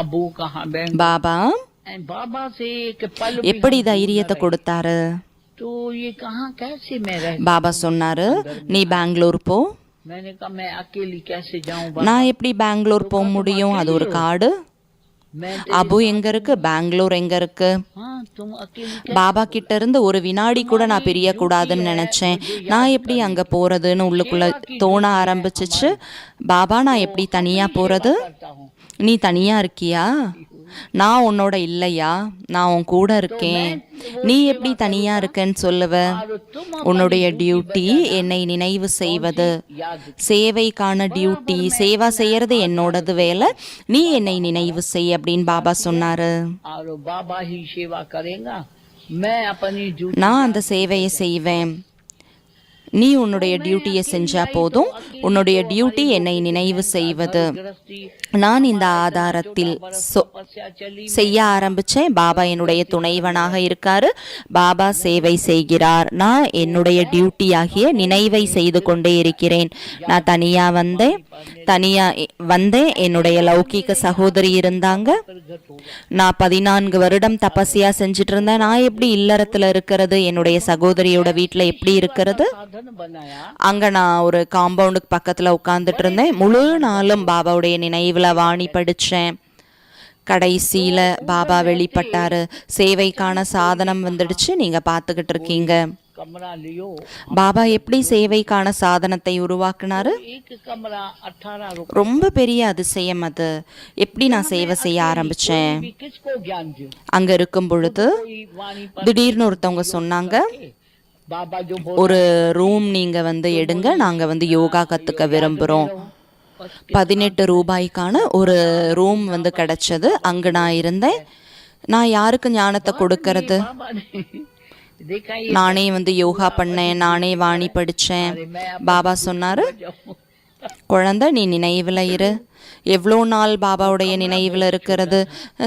अबू कहाँ बैंक பாபா बाबा से एक पल எப்படி தைரியத்தை கொடுத்தாரு? तो ये कहाँ कैसे मैं रह பாபா சொன்னாரு, நீ பெங்களூர் போ. मैंने कहा मैं अकेली कैसे जाऊं நான் எப்படி பெங்களூர் போக முடியும்? அது ஒரு காடு. அபு எங்க இருக்கு, பெங்களூர் எங்க இருக்கு? तुम अकेली பாபா கிட்ட இருந்து ஒரு வினாடி கூட நான் பிரிய கூடாதுன்னு நினைச்சேன். நான் எப்படி அங்க போறதுன்னு உள்ளுக்குள்ள தோண ஆரம்பிச்சிச்சு. பாபா நான் எப்படி தனியா போறது? நீ தனியா இருக்கியா? நான் உன்னோட இல்லையா? நான் உன் கூட இருக்கேன். நீ எப்படி தனியா இருக்கன்னு சொல்லுவ? உன்னுடைய டியூட்டி என்னை நினைவு செய்வது, சேவைக்கான டியூட்டி. சேவா செய்யறது என்னோடது வேலை, நீ என்னை நினைவு செய் அப்படின்னு பாபா சொன்னாரு. நான் அந்த சேவையை செய்வேன். நீ உன்னுடைய டியூட்டியை செஞ்சா போதும். உன்னுடைய டியூட்டி என்னை நினைவு செய்வது. நான் இந்த ஆதாரத்தில் செய்ய ஆரம்பிச்சேன். பாபா என்னுடைய துணைவனாக இருக்காரு. பாபா சேவை செய்கிறார். நான் என்னுடைய டியூட்டி ஆகிய நினைவை செய்து கொண்டே இருக்கிறேன். நான் தனியா வந்தேன். என்னுடைய லௌகீக சகோதரி இருந்தாங்க. நான் 14 வருடம் தபஸ்யா செஞ்சுட்டு இருந்தேன். நான் எப்படி இல்லறத்துல இருக்கிறது? என்னுடைய சகோதரியோட வீட்டுல எப்படி இருக்கிறது? அங்க நான் ஒரு காம்பவுண்டுக்கு பக்கத்துல உட்கார்ந்துட்டு இருந்தேன். முழு நாளும் பாபாவுடைய நினைவுல வாணி படிச்சேன். கடைசியில பாபா வெளிப்பட்டாரு. சேவைக்கான சாதனம் வந்துடுச்சு, நீங்க பாத்துக்கிட்டு இருக்கீங்க. பாபா எப்படி சேவைக்கான சாதனத்தை உருவாக்குனாரு? ரொம்ப பெரிய அதிசயம் அது. எப்படி நான் சேவை செய்ய ஆரம்பிச்சேன்? அங்க இருக்கும் பொழுது திடீர்னு ஒருத்தவங்க சொன்னாங்க, ஒரு ரூம் நீங்க எடுங்க, நாங்க யோகா கத்துக்க விரும்புறோம். 18 ரூபாய்க்கான ஒரு ரூம் கிடைச்சது. அங்க நான் இருந்தேன். நான் யாருக்கு ஞானத்தை கொடுக்கறது? நானே யோகா பண்ணேன், நானே வாணி படிச்சேன். பாபா சொன்னாரு, குழந்தை நீ நினைவுல இரு. எவ்வளோ நாள் பாபாவுடைய நினைவுல இருக்கிறது?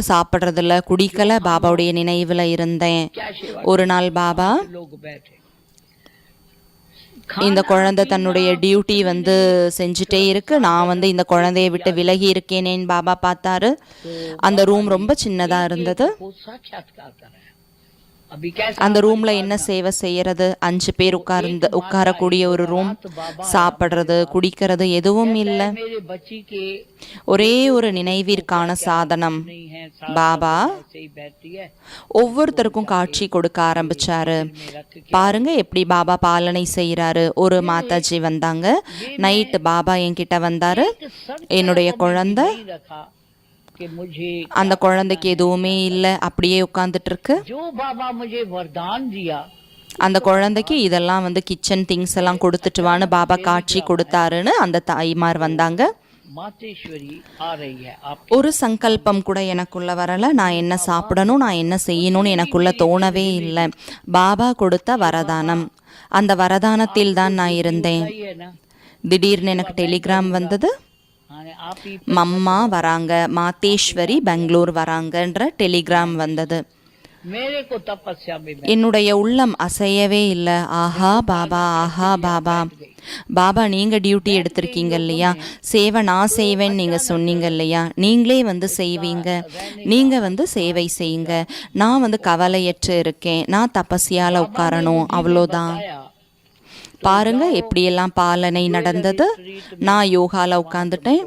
சாப்பிட்றதில்ல, குடிக்கல, பாபாவுடைய நினைவுல இருந்தேன். ஒரு நாள் பாபா, இந்த குழந்தை தன்னுடைய டியூட்டி செஞ்சுட்டே இருக்கு, நான் இந்த குழந்தைய விட்டு விலகி இருக்கேனேன்னு பாபா பார்த்தாரு. அந்த ரூம் ரொம்ப சின்னதா இருந்தது. அந்த ரூம்ல என்ன சேவை செய்யறது? 5 பேர் உட்காரக்கூடிய ஒரு ரூம். சாப்பிடுறது, குடிக்கிறது எதுவும் இல்லை. ஒரே ஒரு நினைவிற்கான சாதனம். பாபா ஒவ்வொருத்தருக்கும் காட்சி கொடுக்க ஆரம்பிச்சாரு. பாருங்க எப்படி பாபா பாலனை செய்யறாரு. ஒரு மாதாஜி வந்தாங்க. நைட்டு பாபா என்கிட்ட வந்தாரு. என்னுடைய குழந்தை, அந்த குழந்தைக்கு எதுவுமே இல்லை, அப்படியே உட்கார்ந்துட்டு இருக்கு. அந்த குழந்தைக்கு இதெல்லாம் கிச்சன் திங்ஸ் எல்லாம் கொடுத்துட்டு வான்னு பாபா காட்சி கொடுத்தாருன்னு அந்த தாய்மார் வந்தாங்க. ஒரு சங்கல்பம் கூட எனக்குள்ள வரல. நான் என்ன சாப்பிடணும், நான் என்ன செய்யணும்னு எனக்குள்ள தோணவே இல்லை. பாபா கொடுத்த வரதானம், அந்த வரதானத்தில் தான் நான் இருந்தேன். திடீர்னு எனக்கு டெலிகிராம் வந்தது. மம்மா வராங்க, மாதேஸ்வரி பெங்களூர் வராங்கன்ற டெலிகிராம் வந்தது. என்னுடைய உள்ளம் அசையவே இல்லை. ஆஹா பாபா, ஆஹா பாபா. பாபா நீங்க டியூட்டி எடுத்திருக்கீங்க இல்லையா? சேவை நான் செய்வேன்னு நீங்க சொன்னீங்க இல்லையா? நீங்களே செய்வீங்க. நீங்க சேவை செய்யுங்க. நான் கவலையற்று இருக்கேன். நான் தபஸ்யால உட்காரணும், அவ்வளோதான். பாருங்க எப்படியெல்லாம் பாலனை நடந்தது. நான் யோகால உட்கார்ந்துட்டேன்.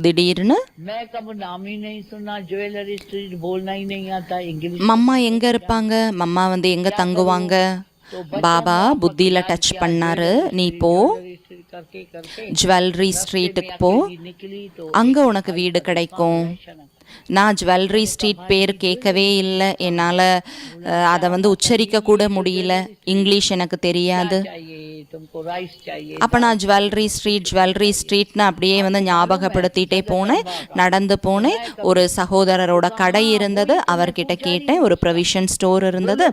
திடீர்னு மம்மா எங்க இருப்பாங்க? மம்மா எங்க தங்குவாங்க? பாபா புத்தியில டச் பண்ணாரு. நீ போ, ஜுவல்லரி ஸ்ட்ரீட்டுக்கு போ, அங்க உனக்கு வீடு கிடைக்கும். நான் ஜுவல்லரி ஸ்ட்ரீட் பேர் கேட்கவே இல்லை. என்னால் அதை உச்சரிக்க கூட முடியல. இங்கிலீஷ் எனக்கு தெரியாது. அப்போ நான் ஜுவல்லரி ஸ்ட்ரீட்னு அப்படியே ஞாபகப்படுத்திட்டே போனேன். நடந்து போனேன். ஒரு சகோதரரோட கடை இருந்தது. அவர்கிட்ட கேட்டேன். ஒரு ப்ரொவிஷன் ஸ்டோர் இருந்தது.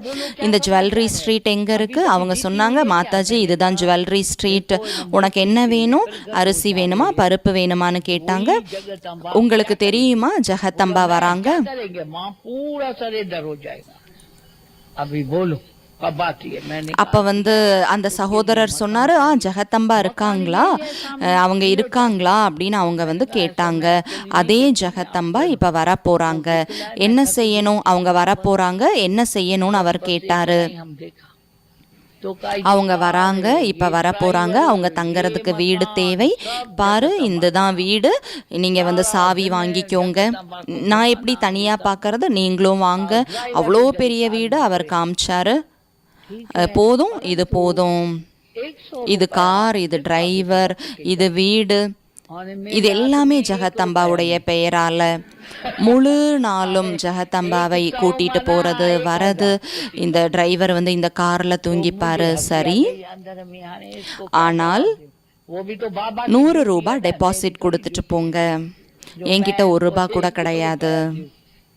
இந்த ஜுவல்லரி ஸ்ட்ரீட் எங்கே இருக்குது? அவங்க சொன்னாங்க, மாதாஜி இதுதான் ஜுவல்லரி ஸ்ட்ரீட். உனக்கு என்ன வேணும்? அரிசி வேணுமா, பருப்பு வேணுமான்னு கேட்டாங்க. உங்களுக்கு தெரியுமா ஜெகதம்பா வராங்க? कब आती है मैंने அப்போ வந்து அந்த சகோதரர் சொன்னார், ஜெகதம்பா இருக்காங்களா, அவங்க இருக்காங்களா அப்படின்னு அவங்க வந்து கேட்டாங்க. அதே ஜெகதம்பா இப்போ வரப்போகிறாங்க, என்ன செய்யணும், அவங்க வரப்போகிறாங்க என்ன செய்யணும்னு அவர் கேட்டார். हम देखा तो कहा அவங்க வராங்க, இப்போ வரப்போகிறாங்க, அவங்க தங்கறதுக்கு வீடு தேவை, பாரு இதுதான் வீடு, நீங்கள் வந்து சாவி வாங்கிக்கோங்க, நான் எப்படி தனியாக பார்க்கறது, நீங்களும் வாங்க. அவ்வளோ பெரிய வீடு அவர் காமிச்சாரு. போதும், இது போதும், 100 இது கார், இது டிரைவர், இது வீடு, और இது எல்லாமே ஜெகதம்பாவுடைய பெயரால. முழு நாளும் ஜெகதம்பாவை கூட்டிட்டு போறது வரது. இந்த டிரைவர் வந்து இந்த கார்ல தூங்கிப்பாரு, சரி. अंदर में आने इसको ஆனால் वो भी तो बाबा 100 ரூபாய் டெபாசிட் கொடுத்துட்டு போங்க, என்கிட்ட 1 ரூபாய் கூட கிடையாது.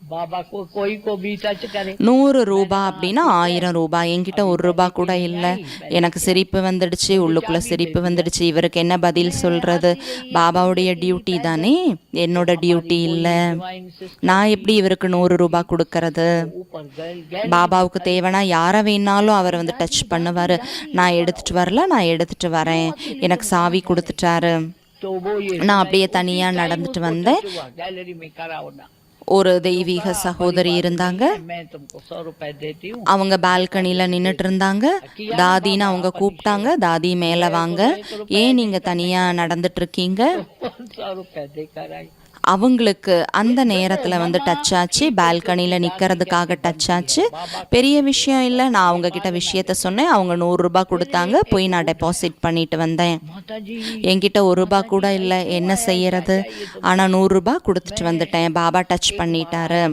बाबा को कोई को भी टच करे 100 ரூபாய் அப்படின்னா 1000 ரூபாய், என்கிட்ட 1 ரூபாய் கூட இல்லை. எனக்கு சிரிப்பு வந்துடுச்சு, உள்ளுக்குள்ள சிரிப்பு வந்துடுச்சு. இவருக்கு என்ன பதில் சொல்றது? பாபாவுடைய டியூட்டி தானே, என்னோட டியூட்டி இல்லை. நான் எப்படி இவருக்கு 100 ரூபாய் கொடுக்கறது? ऊपर गए பாபாவுக்கு தேவைன்னா யாரை வேணாலும் அவர் வந்து டச் பண்ணுவார். நான் எடுத்துட்டு வரல, நான் எடுத்துட்டு வரேன், எனக்கு சாவி கொடுத்துட்டாரு. तो वो ये நான் அப்படியே தனியாக நடந்துட்டு வந்தேன். गैलरी में कराओ ना, ஒரு தெய்வீக சகோதரி இருந்தாங்க, मैं तुमको 100 रुपए देती हूँ. அவங்க பால்கனியில் நின்றுட்டு இருந்தாங்க. தாதின்னு அவங்க கூப்பிட்டாங்க, தாதி மேலே வாங்க, ஏன் நீங்கள் தனியாக நடந்துட்டு இருக்கீங்க? 100 रुपए देकर आई. அவங்களுக்கு அந்த நேரத்தில் வந்து டச் ஆச்சு, பால்கனியில் நிற்கிறதுக்காக டச் ஆச்சு. பெரிய விஷயம் இல்லை, நான் அவங்க கிட்ட விஷயத்த சொன்னேன், அவங்க 100 ரூபாய் கொடுத்தாங்க, போய் நான் டெபாசிட் பண்ணிட்டு வந்தேன். माता जी என்கிட்ட 1 ரூபாய் கூட இல்லை, என்ன செய்யறது? ஆனால் 100 ரூபாய் கொடுத்துட்டு வந்துட்டேன், பாபா டச் பண்ணிட்டாரு.